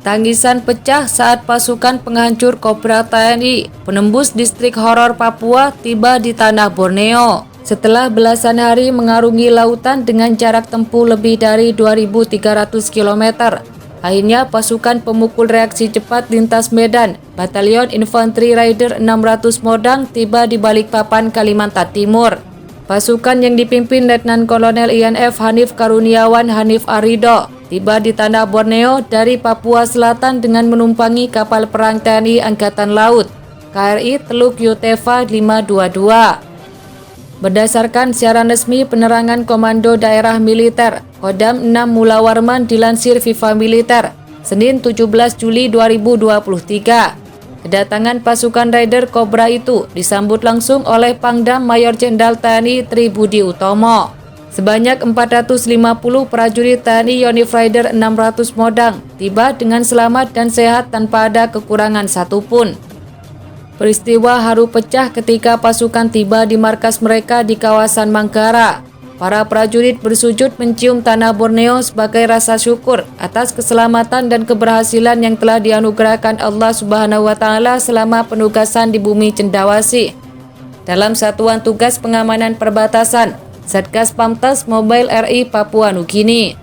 Tangisan pecah saat pasukan penghancur Kobra TNI penembus distrik horor Papua tiba di tanah Borneo. Setelah belasan hari mengarungi lautan dengan jarak tempuh lebih dari 2.300 km, akhirnya pasukan pemukul reaksi cepat lintas Medan, Batalion Infanteri Raider 600 Modang tiba di Balikpapan, Kalimantan Timur. Pasukan yang dipimpin Letnan Kolonel INF Hanif Karuniawan Hanif Arido tiba di tanah Borneo dari Papua Selatan dengan menumpangi kapal perang TNI Angkatan Laut KRI Teluk Yoteva 522. Berdasarkan siaran resmi penerangan Komando Daerah Militer Kodam 6 Mula Warman dilansir Viva Militer Senin 17 Juli 2023. Kedatangan pasukan Raider Kobra itu disambut langsung oleh Pangdam Mayor Jenderal TNI Tri Budi Utomo. Sebanyak 450 prajurit TNI Yonif Raider 600 Modang tiba dengan selamat dan sehat tanpa ada kekurangan satupun. Peristiwa haru pecah ketika pasukan tiba di markas mereka di kawasan Manggarai. Para prajurit bersujud mencium tanah Borneo sebagai rasa syukur atas keselamatan dan keberhasilan yang telah dianugerahkan Allah Subhanahu wa Ta'ala selama penugasan di bumi Cendawasih. Dalam Satuan Tugas Pengamanan Perbatasan Satgas Pamtas Mobile RI Papua Nugini.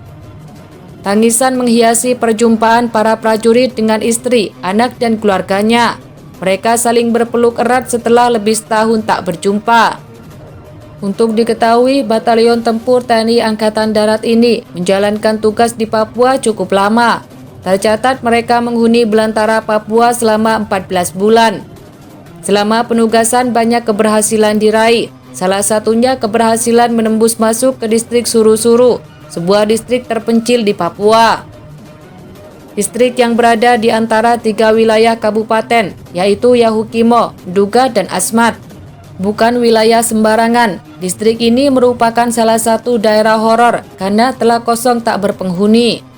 Tangisan menghiasi perjumpaan para prajurit dengan istri, anak, dan keluarganya. Mereka saling berpeluk erat setelah lebih setahun tak berjumpa. Untuk diketahui, Batalion Tempur TNI Angkatan Darat ini menjalankan tugas di Papua cukup lama. Tercatat mereka menghuni belantara Papua selama 14 bulan. Selama penugasan banyak keberhasilan diraih. Salah satunya keberhasilan menembus masuk ke distrik Suru-Suru, sebuah distrik terpencil di Papua. Distrik yang berada di antara 3 wilayah kabupaten, yaitu Yahukimo, Nduga, dan Asmat. Bukan wilayah sembarangan, distrik ini merupakan salah satu daerah horor karena telah kosong tak berpenghuni.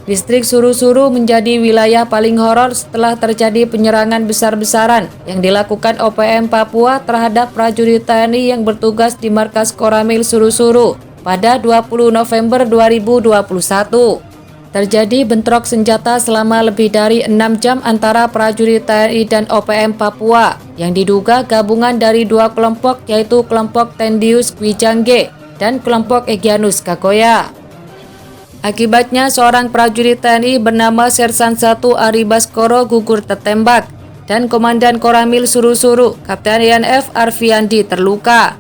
Distrik Suru-Suru menjadi wilayah paling horor setelah terjadi penyerangan besar-besaran yang dilakukan OPM Papua terhadap prajurit TNI yang bertugas di markas Koramil Suru-Suru pada 20 November 2021. Terjadi bentrok senjata selama lebih dari 6 jam antara prajurit TNI dan OPM Papua yang diduga gabungan dari 2 kelompok, yaitu kelompok Tendius Kwijangge dan kelompok Egyanus Kakoya. Akibatnya seorang prajurit TNI bernama Sersan 1 Ari Baskoro gugur tertembak dan Komandan Koramil Suru-Suru Kapten INF Arfiandi terluka.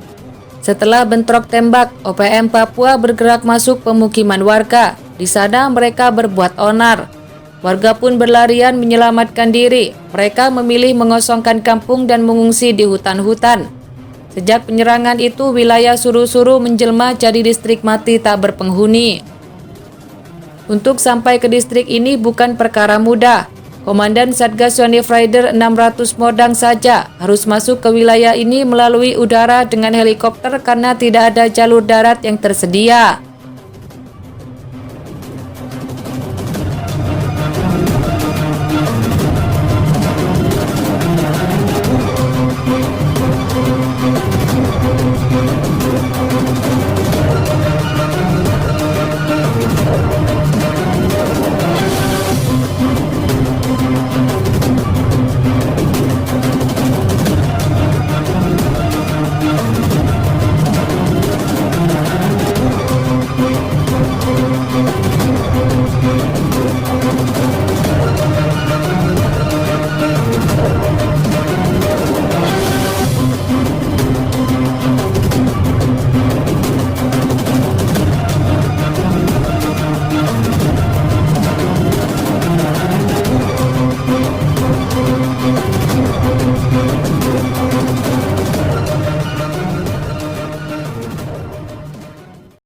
Setelah bentrok tembak, OPM Papua bergerak masuk pemukiman warga. Di sana mereka berbuat onar. Warga pun berlarian menyelamatkan diri. Mereka memilih mengosongkan kampung dan mengungsi di hutan-hutan. Sejak penyerangan itu, wilayah Suru-Suru menjelma jadi distrik mati tak berpenghuni. Untuk sampai ke distrik ini bukan perkara mudah. Komandan Satgas Yonif Raider 600 Modang saja harus masuk ke wilayah ini melalui udara dengan helikopter karena tidak ada jalur darat yang tersedia.